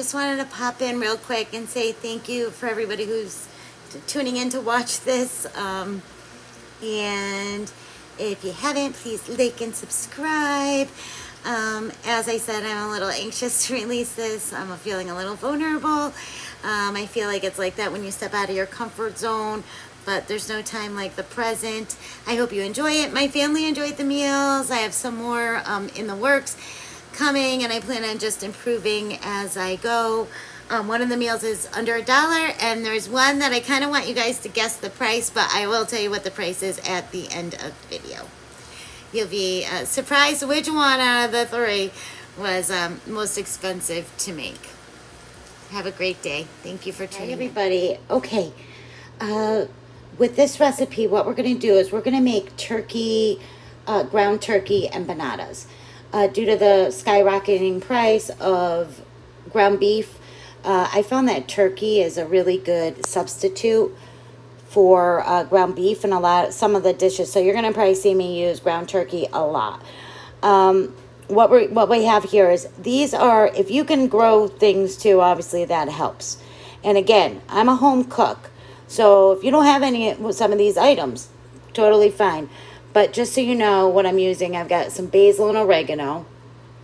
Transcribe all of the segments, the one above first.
just wanted to pop in real quick and say thank you for everybody who's tuning in to watch this. And if you haven't, please like and subscribe. As I said, I'm a little anxious to release this. I'm feeling a little vulnerable. I feel like it's like that when you step out of your comfort zone, but there's no time like the present. I hope you enjoy it. My family enjoyed the meals. I have some more in the works coming, and I plan on just improving as I go. One of the meals is under $1, and there's one that I kind of want you guys to guess the price, but I will tell you what the price is at the end of the video. You'll be surprised which one out of the three was most expensive to make. Have a great day. Thank you for tuning in. Hi, everybody. Okay, with this recipe, what we're going to do is we're going to make turkey, ground turkey empanadas. Due to the skyrocketing price of ground beef, I found that turkey is a really good substitute for ground beef in some of the dishes. So you're going to probably see me use ground turkey a lot. What we have here is, these are, if you can grow things too, obviously that helps. And again, I'm a home cook, so if you don't have some of these items, totally fine. But just so you know what I'm using, I've got some basil and oregano.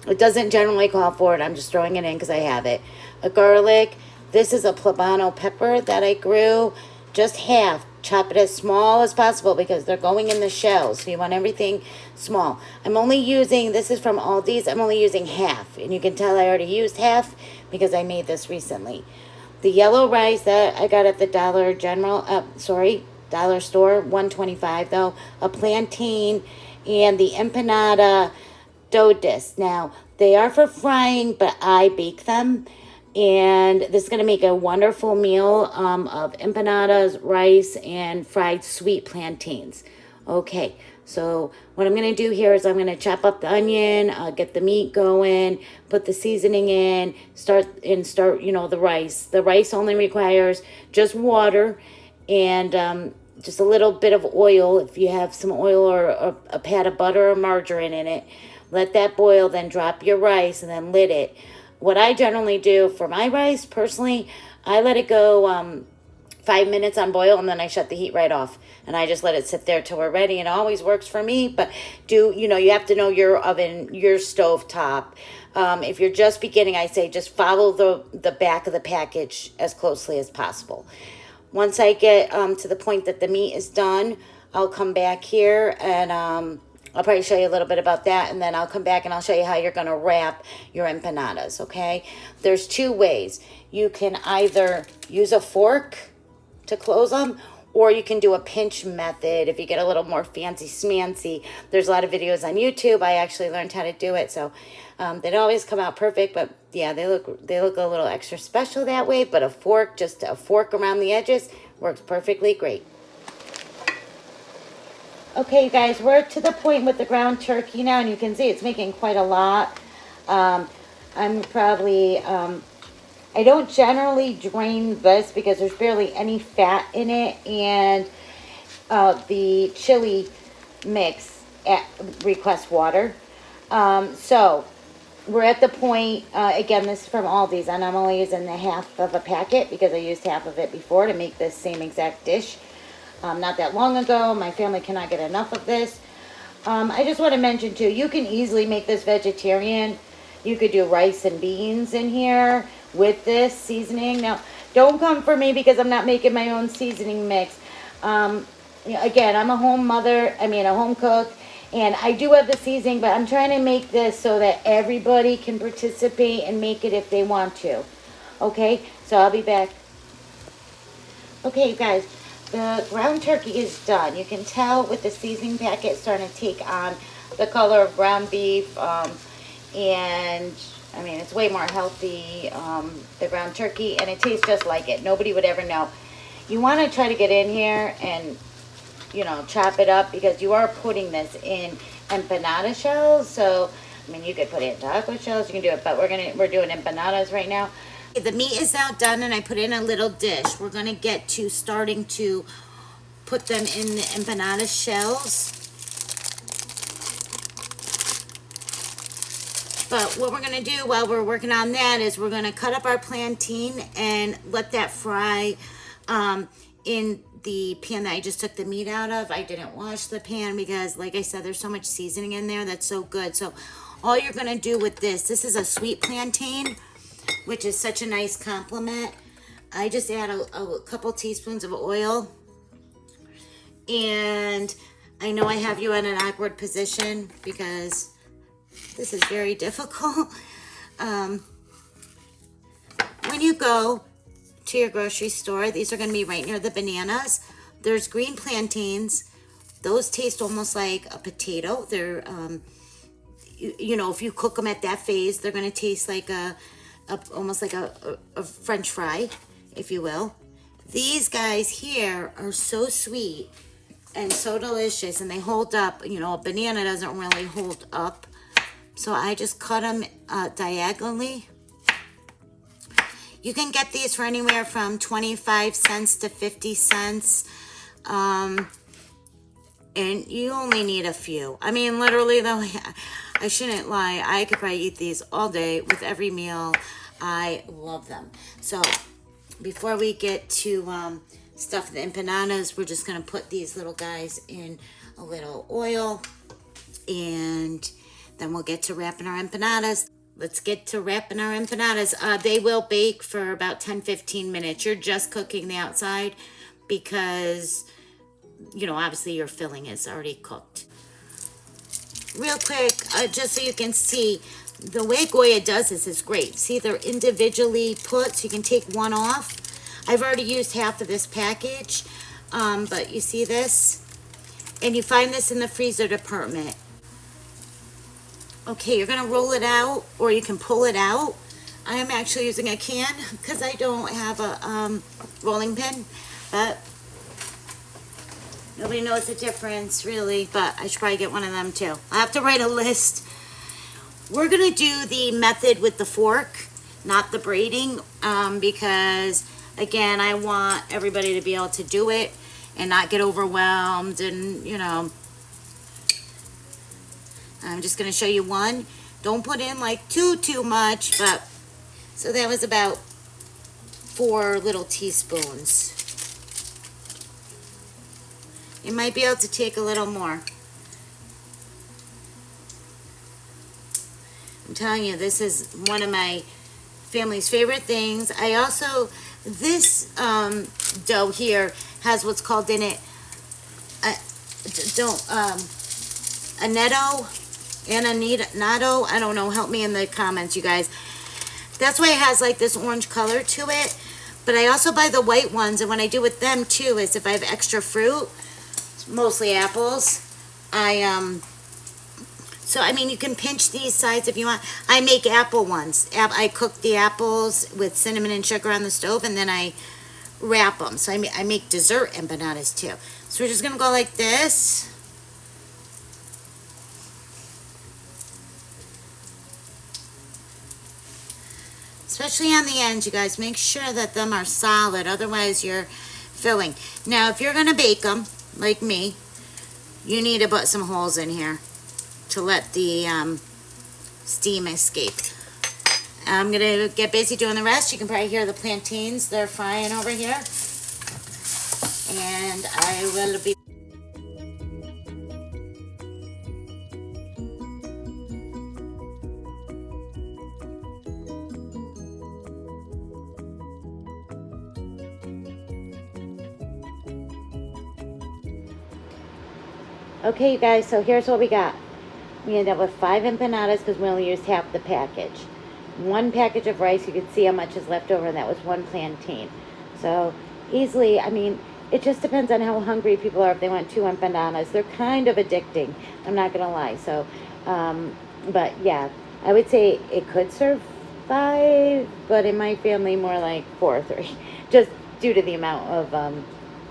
It doesn't generally call for it. I'm just throwing it in because I have it. A garlic. This is a poblano pepper that I grew. Just half. Chop it as small as possible because they're going in the shells. So you want everything small. I'm only using, this is from Aldi's, I'm only using half. And you can tell I already used half because I made this recently. The yellow rice that I got at the Dollar Store, $1.25 though. A plantain and the empanada dough discs. Now, they are for frying, but I bake them. And this is going to make a wonderful meal of empanadas, rice, and fried sweet plantains. Okay, so what I'm going to do here is I'm going to chop up the onion, get the meat going, put the seasoning in, start, the rice. The rice only requires just water and just a little bit of oil. If you have some oil or a pat of butter or margarine in it, let that boil, then drop your rice and then lid it. What I generally do for my rice, personally, I let it go 5 minutes on boil, and then I shut the heat right off. And I just let it sit there till we're ready. And it always works for me. But you have to know your oven, your stove top. If you're just beginning, I say just follow the back of the package as closely as possible. Once I get to the point that the meat is done, I'll come back here and I'll probably show you a little bit about that, and then I'll come back and I'll show you how you're going to wrap your empanadas, okay? There's two ways. You can either use a fork to close them, or you can do a pinch method if you get a little more fancy smancy. There's a lot of videos on YouTube. I actually learned how to do it, so they don't always come out perfect, but yeah, they look a little extra special that way. But just a fork around the edges works perfectly great. Okay, you guys, we're to the point with the ground turkey now, and you can see it's making quite a lot. I don't generally drain this because there's barely any fat in it, and the chili mix requests water. So we're at the point, again, this is from Aldi's, and I'm only using the half of a packet because I used half of it before to make this same exact dish. Not that long ago. My family cannot get enough of this. I just want to mention too, you can easily make this vegetarian. You could do rice and beans in here with this seasoning. Now, don't come for me because I'm not making my own seasoning mix. Again, I'm a home cook, and I do have the seasoning, but I'm trying to make this so that everybody can participate and make it if they want to. Okay, so I'll be back. Okay, you guys. The ground turkey is done. You can tell with the seasoning packet starting to take on the color of ground beef. And, I mean, it's way more healthy, the ground turkey. And it tastes just like it. Nobody would ever know. You want to try to get in here and, chop it up because you are putting this in empanada shells. So, I mean, you could put it in taco shells. You can do it. But we're doing empanadas right now. The meat is now done, and I put in a little dish. We're going to get to starting to put them in the empanada shells. But what we're gonna do while we're working on that is we're gonna cut up our plantain and let that fry in the pan that I just took the meat out of. I didn't wash the pan because, like I said, there's so much seasoning in there that's so good. So all you're gonna do with this is a sweet plantain, which is such a nice compliment. I just add a couple teaspoons of oil. And I know I have you in an awkward position because this is very difficult. When you go to your grocery store, these are going to be right near the bananas. There's green plantains. Those taste almost like a potato. They're, you know, if you cook them at that phase, they're going to taste like almost like a French fry, if you will. These guys here are so sweet and so delicious, and they hold up. You know, a banana doesn't really hold up. So I just cut them diagonally. You can get these for anywhere from 25 cents to 50 cents. And you only need a few. I mean, literally, though, I shouldn't lie. I could probably eat these all day with every meal. I love them. So before we get to stuff the empanadas, we're just going to put these little guys in a little oil. And then we'll get to wrapping our empanadas. Let's get to wrapping our empanadas. They will bake for about 10-15 minutes. You're just cooking the outside because, you know, obviously your filling is already cooked. Real quick, just so you can see, the way Goya does this is great. See, they're individually put, so you can take one off. I've already used half of this package, but you see this? And you find this in the freezer department. Okay, you're going to roll it out, or you can pull it out. I am actually using a can because I don't have a rolling pin, but nobody knows the difference, really, but I should probably get one of them, too. I have to write a list. We're going to do the method with the fork, not the braiding, because, again, I want everybody to be able to do it and not get overwhelmed and, you know. I'm just going to show you one. Don't put in like too much, but so that was about 4 little teaspoons. You might be able to take a little more. I'm telling you, this is one of my family's favorite things. I also, this dough here has what's called in it, annatto, I don't know, help me in the comments, you guys. That's why it has like this orange color to it. But I also buy the white ones, and what I do with them too is if I have extra fruit, mostly apples, so I mean, you can pinch these sides if you want. I make apple ones. I cook the apples with cinnamon and sugar on the stove, and then I wrap them. So I make dessert empanadas too. So we're just gonna go like this. Especially on the ends, you guys, make sure that them are solid, otherwise you're filling. Now, if you're going to bake them, like me, you need to put some holes in here to let the steam escape. I'm going to get busy doing the rest. You can probably hear the plantains. They're frying over here. And I will be... Okay, you guys, so here's what we got. We ended up with 5 empanadas because we only used half the package. 1 package of rice, you can see how much is left over, and that was 1 plantain. So easily, I mean, it just depends on how hungry people are if they want 2 empanadas. They're kind of addicting, I'm not going to lie. So, but yeah, I would say it could serve 5, but in my family, more like 4 or 3, just due to the amount of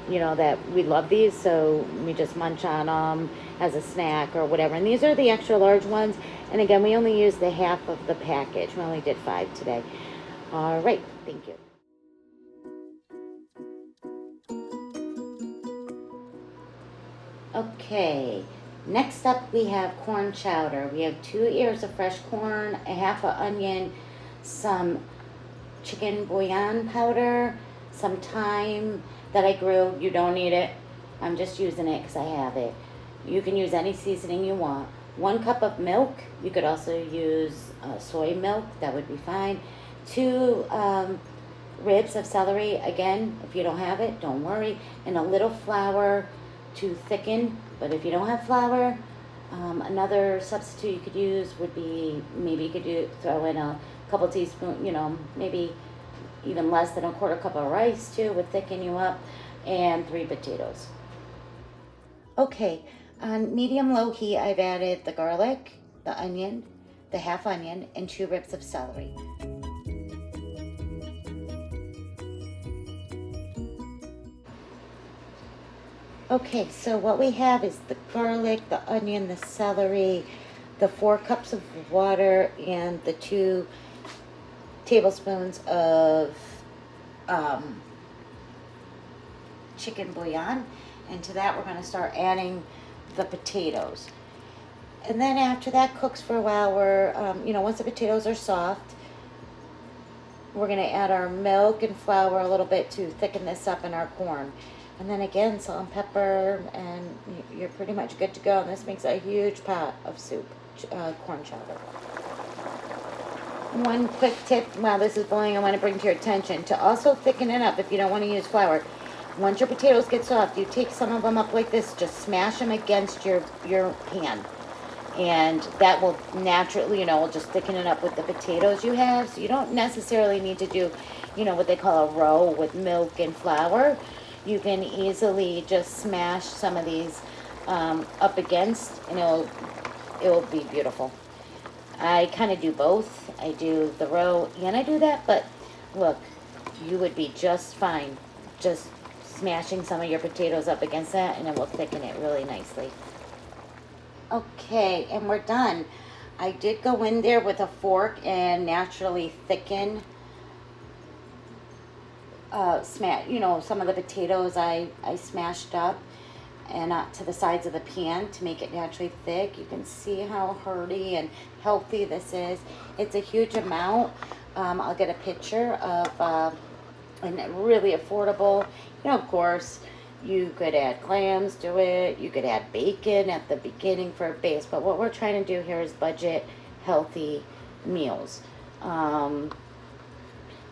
you know, that we love these, so we just munch on them as a snack or whatever. And these are the extra large ones. And again, we only used the half of the package. We only did 5 today. All right, thank you. Okay, Next up, we have corn chowder. We have 2 ears of fresh corn, a half an onion, some chicken bouillon powder, some thyme that I grew. You don't need it. I'm just using it because I have it. You can use any seasoning you want. 1 cup of milk. You could also use soy milk. That would be fine. 2 ribs of celery. Again, if you don't have it, don't worry. And a little flour to thicken. But if you don't have flour, another substitute you could use would be, maybe you could throw in a couple teaspoons, maybe even less than a 1/4 cup of rice too, would thicken you up, and 3 potatoes. Okay, on medium-low heat, I've added the garlic, the onion, the half onion, and 2 ribs of celery. Okay, so what we have is the garlic, the onion, the celery, the 4 cups of water, and the 2 tablespoons of chicken bouillon. And to that, we're going to start adding the potatoes. And then after that cooks for a while, once the potatoes are soft, we're going to add our milk and flour a little bit to thicken this up in our corn. And then again, salt and pepper, and you're pretty much good to go. And this makes a huge pot of soup, corn chowder. One quick tip while this is boiling, I want to bring to your attention to also thicken it up if you don't want to use flour. Once your potatoes get soft, you take some of them up like this, just smash them against your pan. And that will naturally, will just thicken it up with the potatoes you have. So you don't necessarily need to do, what they call a roux with milk and flour. You can easily just smash some of these up against, and it will be beautiful. I kind of do both. I do the roux and I do that, but look, you would be just fine just smashing some of your potatoes up against that, and it will thicken it really nicely. Okay, and we're done. I did go in there with a fork and naturally thicken some of the potatoes I smashed up and to the sides of the pan to make it naturally thick. You can see how hearty and healthy this is. It's a huge amount. I'll get a picture of and really affordable. Of course, you could add clams to it. You could add bacon at the beginning for a base. But what we're trying to do here is budget healthy meals.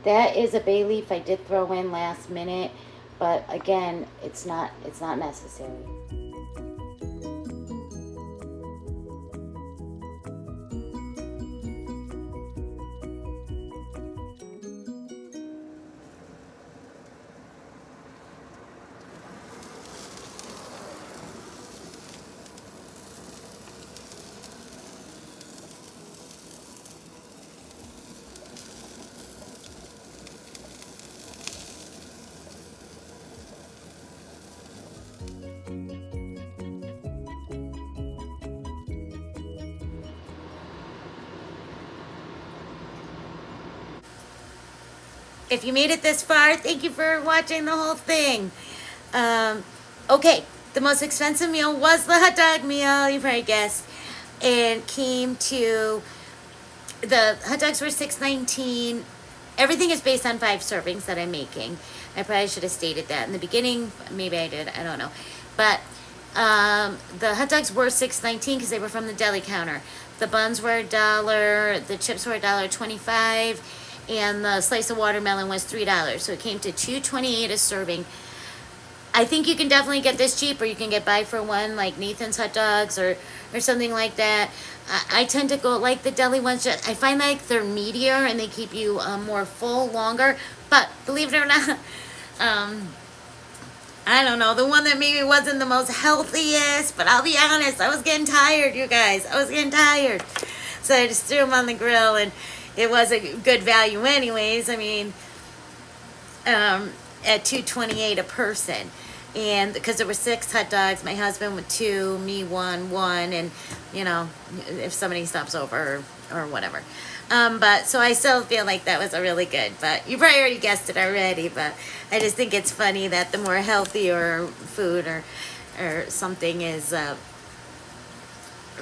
That is a bay leaf I did throw in last minute, but again, it's not necessary. If you made it this far, thank you for watching the whole thing. Okay, the most expensive meal was the hot dog meal, you probably guessed. And came to, the hot dogs were $6.19. Everything is based on 5 servings that I'm making. I probably should have stated that in the beginning. Maybe I did, I don't know. But the hot dogs were $6.19 because they were from the deli counter. The buns were $1, the chips were $1.25. And the slice of watermelon was $3. So it came to $2.28 a serving. I think you can definitely get this cheap, or you can get buy for one like Nathan's hot dogs or something like that. I tend to go like the deli ones. I find like they're meatier and they keep you more full longer. But believe it or not, I don't know, the one that maybe wasn't the most healthiest, but I'll be honest, I was getting tired, you guys. I was getting tired. So I just threw them on the grill, and it was a good value anyways. I mean, at $2.28 a person. And because there were 6 hot dogs, my husband with 2, me one, and, if somebody stops over or whatever. But so I still feel like that was a really good, but you probably already guessed it already, but I just think it's funny that the more healthier food or something is,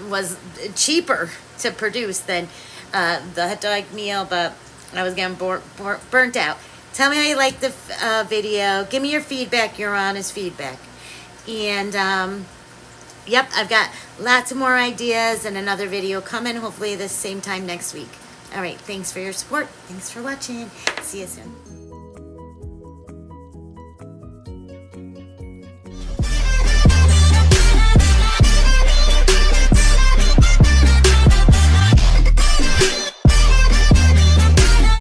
was cheaper to produce than the hot dog meal, but I was getting burnt out. Tell me how you like the video. Give me your feedback, your honest feedback. And yep, I've got lots of more ideas and another video coming, hopefully the same time next week. All right, thanks for your support. Thanks for watching. See you soon.